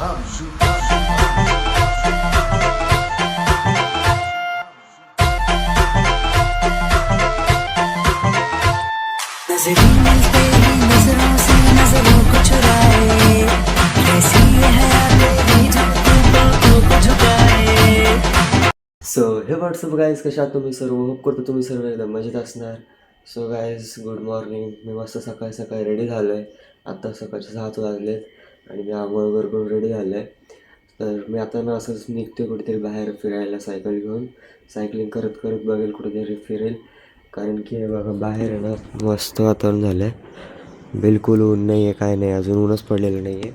So हे WhatsApp guys, कशा आहात तुम्ही सर्व? होप करतो तुम्ही सर्व एकदम मजेत असणार. So guys, good morning. मी मस्त सकाळी सकाळी रेडी झालो आहे. आत्ता सकाळचे 7 वाजलेत आणि मी आंघोळ वगैरे करून रेडी झालो आहे. तर मी आता ना असंच निघतो कुठेतरी बाहेर फिरायला सायकल घेऊन. सायकलिंग करत करत बघेल कुठेतरी फिरेल, कारण की हे बघा बाहेर आहे ना मस्त वातावरण झालं आहे. बिलकुल ऊन नाही आहे, काय नाही, अजून ऊनच पडलेलं नाही आहे.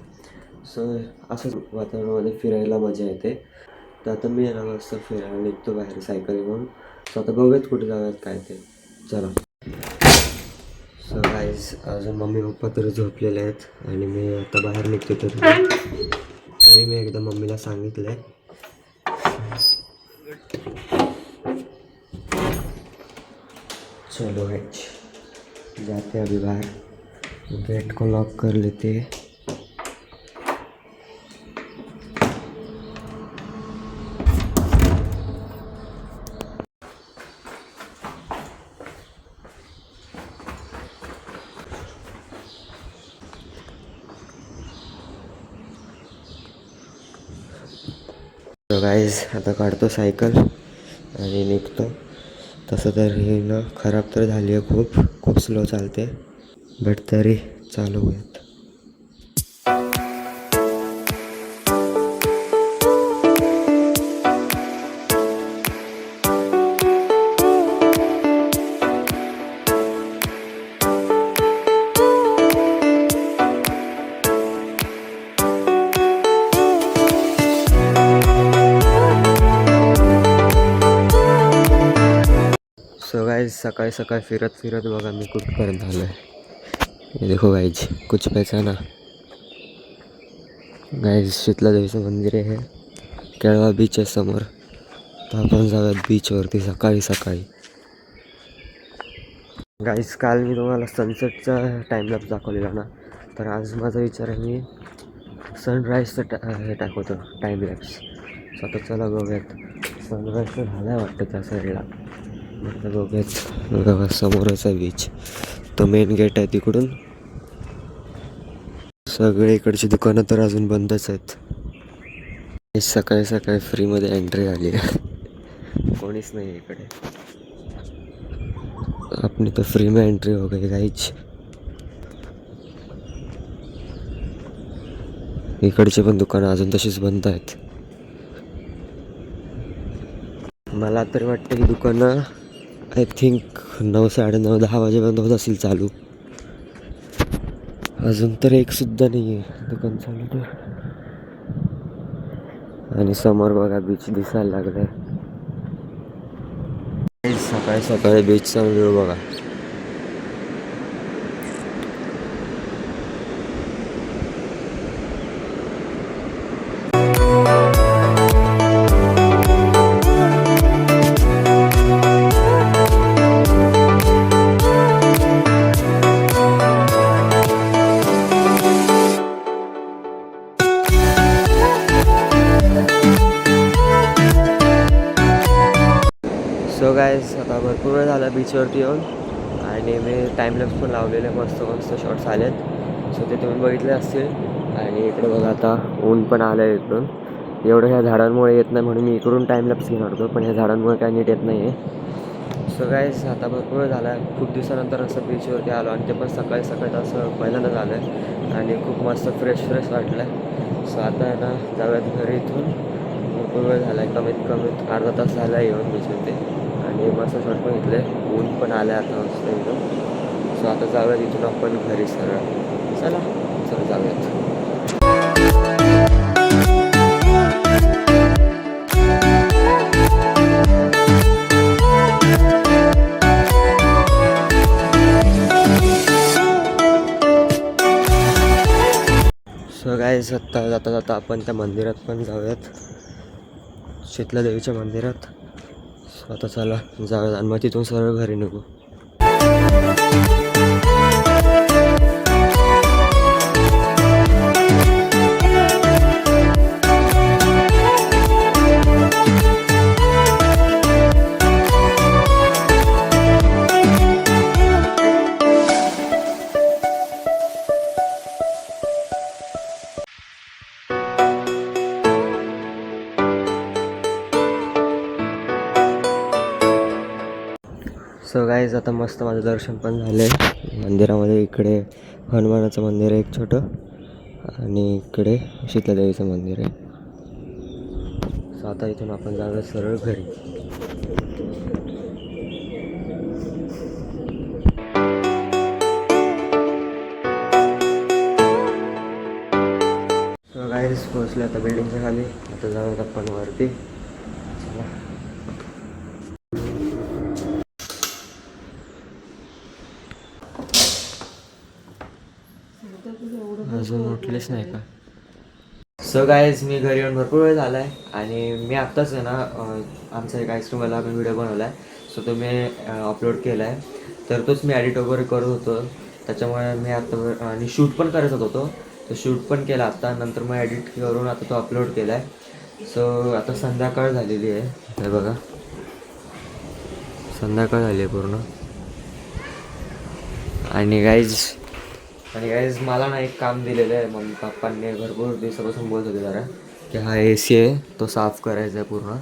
सो असंच वातावरणामध्ये फिरायला मजा येते. तर आता मी ना मस्त फिरायला निघतो बाहेर सायकल घेऊन. सो आता बघूयात कुठे जाऊयात काय ते. चला. सो गाईज, अजून मम्मी पप्पा तरी झोपलेले आहेत आणि मी आता बाहेर निघतो. तरी मी एकदा मम्मीला सांगितलं आहे. चलो गाइज, जाते अभी बाहर. गेट को लॉक कर लेते हैं. तो गाईज, आता काढतो सायकल आणि निघतो. तसं तर ही ना खराब तर झाली आहे, खूप स्लो चालते, बट तरी चालू होत. सो गाइज, सकाळी सकाळी फिरत बघा मी कुठपर्यंत आलो आहे. ये देखो गाइज, कुछ पहचाना? गाइज, शीतला देवीचं मंदिर आहे, केळवा बीच आहे समोर. तर आपण जाऊयात बीचवरती सकाळी सकाळी. गाइज, काल मी तुम्हाला सनसेटचा टाईमलॅप्स दाखवलेला ना, तर आज माझा विचार आहे मी सनराईजचं हे टाकवतो टाईमलॅप्स. स्वतः चला बघूयात. सनराईज तर झाला आहे वाटतं त्या साईडला. आता बघूयात. बघा समोरच आहे बीच, तो मेन गेट आहे तिकडून. सगळे इकडची दुकानं तर अजून बंदच आहेत. सकाळी सकाळी फ्रीमध्ये एंट्री आली आहे, कोणीच नाही इकडे. आपली तर फ्री में एंट्री हो गई गाइज. इकडचे पण दुकानं अजून तशीच बंद आहेत. मला तरी वाटतं की दुकानं आय थिंक 9, 9:30, 10 वाजेपर्यंत होत असेल चालू. अजून तर एक सुद्धा नाही आहे दुकान चालू तर. आणि समोर बघा बीच दिसायला लागलाय. सकाळी सकाळी बीचचा व्ह्यू बघा. सो गाईज, आता भरपूर वेळ झाला बीचवरती येऊन आणि मी टाईमलॅप्स पण लावलेले, मस्त शॉट्स आलेत. सो ते तुम्ही बघितले असतील. आणि इकडे बघा आता ऊन पण आलं आहे इकडून. एवढं ह्या झाडांमुळे येत नाही म्हणून मी इकडून टाईमलॅप्स घेणार होतो, पण ह्या झाडांमुळे काय नीट येत नाही आहे. सो गाईज, आता भरपूर वेळ झाला आहे, खूप दिवसानंतर असं बीचवरती आलो आणि ते पण सकाळी सकाळी असं पहिल्यांदा झालं आहे आणि खूप मस्त फ्रेश वाटलं आहे. सो आता आहे ना जाऊयात घरी. इथून भरपूर वेळ झाला आहे, कमीत अर्धा तास झाला आहे येऊन बीचवरती. आणि मस्त शॉट पण घेतले, ऊन पण आलं आहे आता मस्त एकदम. सो आता जाऊयात इथून आपण घरी सरळ. चला जाऊयात. सो गाईज, आत्ता जाता आपण त्या मंदिरात पण जाऊयात, शीतला देवीच्या मंदिरात. सो आता चला जाऊयात आणि मग तिथून सरळ घरी निघू. सो गाईज आता मस्त माझं दर्शन पण झालं आहे मंदिरामध्ये. इकडे हनुमानाचं मंदिर आहे एक छोटं आणि इकडे शीतलादेवीचं मंदिर आहे. सो आता इथून आपण जाऊया सरळ घरी. सो गाईज पोहोचले आता बिल्डिंगच्या खाली. आता जाऊयात आपण वरती. चला. अजून उठलेच नाही का? सो गाईज मी घरी येऊन भरपूर वेळ झाला आहे आणि मी आत्ताच आहे ना आमचा एक आईस्क्रीमवाला मी व्हिडिओ बनवला आहे. सो तो मी अपलोड केला आहे. तर तोच मी एडिट वगैरे करत होतो. त्याच्यामुळे मी आत्ता आणि शूट पण करत होतो. तो शूट पण केला आत्ता. नंतर मग एडिट करून आता तो अपलोड केला आहे. सो आता संध्याकाळ झालेली आहे. हे बघा संध्याकाळ झाली आहे पूर्ण. आणि गाईज मला ना एक काम दिलेलं आहे. मम्मी पप्पांनी भरपूर दिवसापासून बोलत होते जरा की हा AC आहे तो साफ करायचा आहे पूर्ण.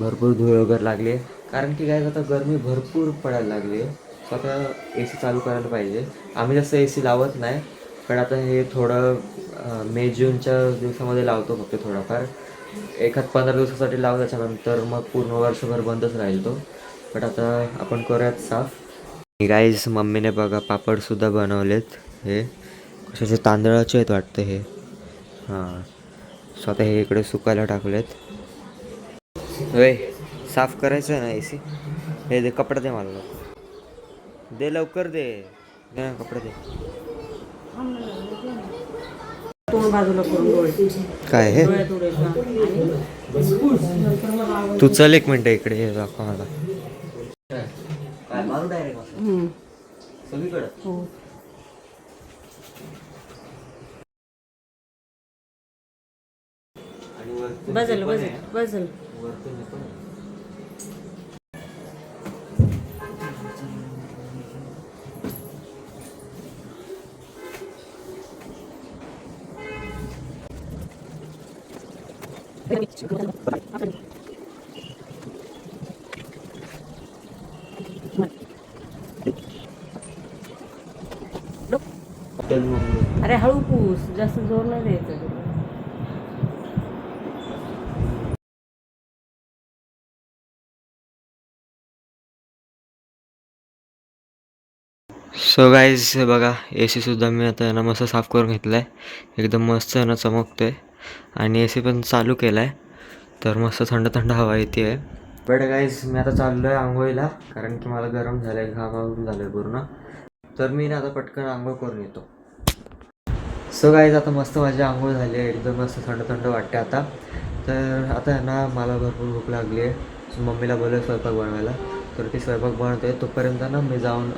भरपूर धूळ वगैरे लागली आहे कारण की गाईज आता गरमी भरपूर पडायला लागली आहे. सो आता AC चालू करायला पाहिजे. आम्ही जास्त AC लावत नाही पण आता हे थोडं मे जूनच्या दिवसामध्ये लावतो फक्त थोडाफार. 15 दिवसासाठी लावू. त्याच्यानंतर मग पूर्ण वर्षभर बंदच राहील तो. बट आता आपण करूयात साफ. गाईज मम्मीने बघा पापडसुद्धा बनवलेत. हे कशाचे तांदळाचे आहेत वाटतं हे. हां सो आता हे इकडे सुकायला टाकलेत. होय साफ करायचं आहे ना AC. हे दे कपडा दे मला दे लवकर दे ना कपडा दे. बाजूला करून डोळे काय हे तू चल एक मिनटं इकडे हे दाखव मला. काय मारू डायरेक्ट सगळीकडे. हो बजल बजल बजल अरे हळू पूस जास्त जोर नाही द्यायचं. सो गाईज हे बघा AC सुद्धा मी आता आहे ना मस्त साफ करून घेतला आहे. एकदम मस्त आहे ना चमकतो आहे आणि AC पण चालू केला आहे तर मस्त थंड थंड हवा येते आहे. बट गाईज मी आता चाललो आहे आंघोळीला कारण की मला गरम झालं आहे घामावून झालं आहे पूर्ण. तर मी ना आता पटकन आंघोळ करून येतो. सो गाईज आता मस्त माझी आंघोळ झाली आहे. एकदम मस्त थंड थंड वाटते आता. तर आता आहे ना मला भरपूर भूक लागली आहे. सो मम्मीला बोललो स्वयंपाक बनवायला. तर ती स्वयंपाक बनवते तोपर्यंत ना मी जाऊन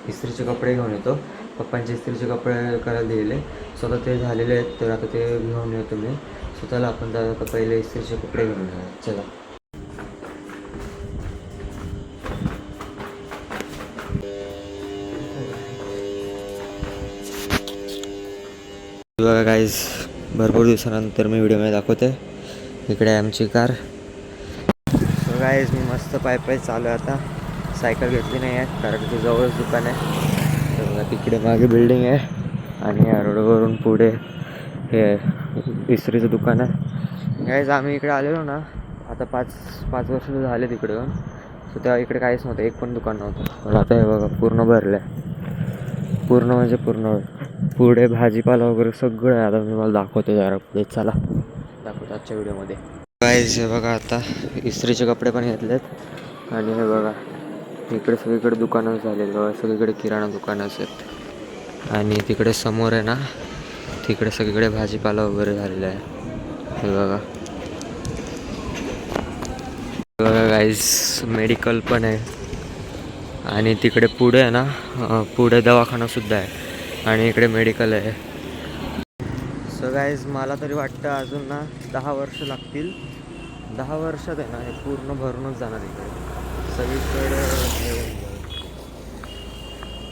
इस्त्रीचे कपडे घेऊन येतो. पप्पांचे इस्त्रीचे कपडे करायला दिलेले. सो आता ते झालेले आहेत तर आता ते घेऊन येतो मी. सो त्याला आपण जाऊ आता पहिले इस्त्रीचे कपडे घेऊन येऊ. चला बघा गाईज भरपूर दिवसानंतर मी व्हिडिओमध्ये दाखवते. इकडे आहे आमची कार. सो गाईज मी मस्त पाय चालू आहे आता. सायकल घेतली नाही आहे कारण की जवळच दुकान आहे. तर बघा तिकडे मागे बिल्डिंग आहे आणि या रोडवरून पुढे हे इस्त्रीचं दुकान आहे. गाईज आम्ही इकडे आलेलो ना आता 5 वर्ष झाले तिकडे येऊन. सो तेव्हा इकडे काहीच नव्हतं एक पण दुकान नव्हतं. पण आता हे बघा पूर्ण भरलं आहे. पूर्ण म्हणजे पूर्ण. पुढे भाजीपाला वगैरे सगळं आहे. आता मी मला दाखवतो जरा पुढे. चला दाखवतो आजच्या व्हिडिओमध्ये. गाईज हे बघा आता इस्त्रीचे कपडे पण घेतलेत आणि हे बघा इकडे सगळीकडे दुकानं झालेलं. सगळीकडे किराणा दुकानं आहेत आणि तिकडे समोर आहे ना तिकडे सगळीकडे भाजीपाला वगैरे झालेला आहे. हे बघा गाईज मेडिकल पण आहे आणि तिकडे पुढे आहे ना पुढे दवाखानासुद्धा आहे आणि इकडे मेडिकल आहे. सो गाईज मला तरी वाटतं अजून ना 10 वर्ष लागतील. 10 वर्षात आहे ना हे पूर्ण भरूनच जाणार. इकडे सगळीकडे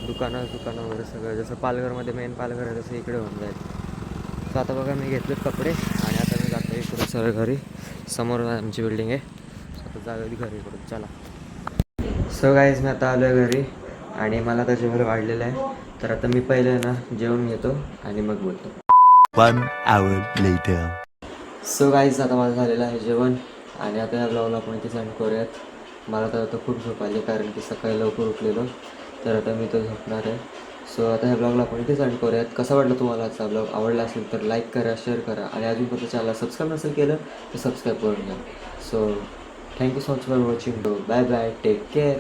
दुकानं वगैरे सगळं जसं पालघरमध्ये मेन पालघर आहे तसं इकडे होऊन जाईल. सो आता बघा मी घेतलेत कपडे आणि आता मी जातो इकडे सरळ घरी. समोर आमची बिल्डिंग आहे. सो आता जाऊया घरी इकडून. चला. सो गाईज मी आता आलो आहे घरी आणि मला आता जेवण वाढलेलं आहे. तर आता मी पहिले ना जेवण घेतो आणि मग बोलतो. 1 hour later. सो गाईज आता माझं झालेलं आहे जेवण आणि आता ह्या ब्लॉगला आपण इथे सेंड करूयात. मला तर आता खूप झोप आली कारण की सकाळी लवकर उठलेलो. तर आता मी तो झोपणार आहे. सो आता ह्या ब्लॉगला आपण इथे सेंड करूयात. कसा वाटला तुम्हाला आजचा ब्लॉग? आवडला असेल तर लाईक करा, शेअर करा आणि अजूनपर्यंत चॅनलला सबस्क्राईब नसेल केलं तर सबस्क्राईब करून घ्या. So thank you so much for watching. Bye bye, take care.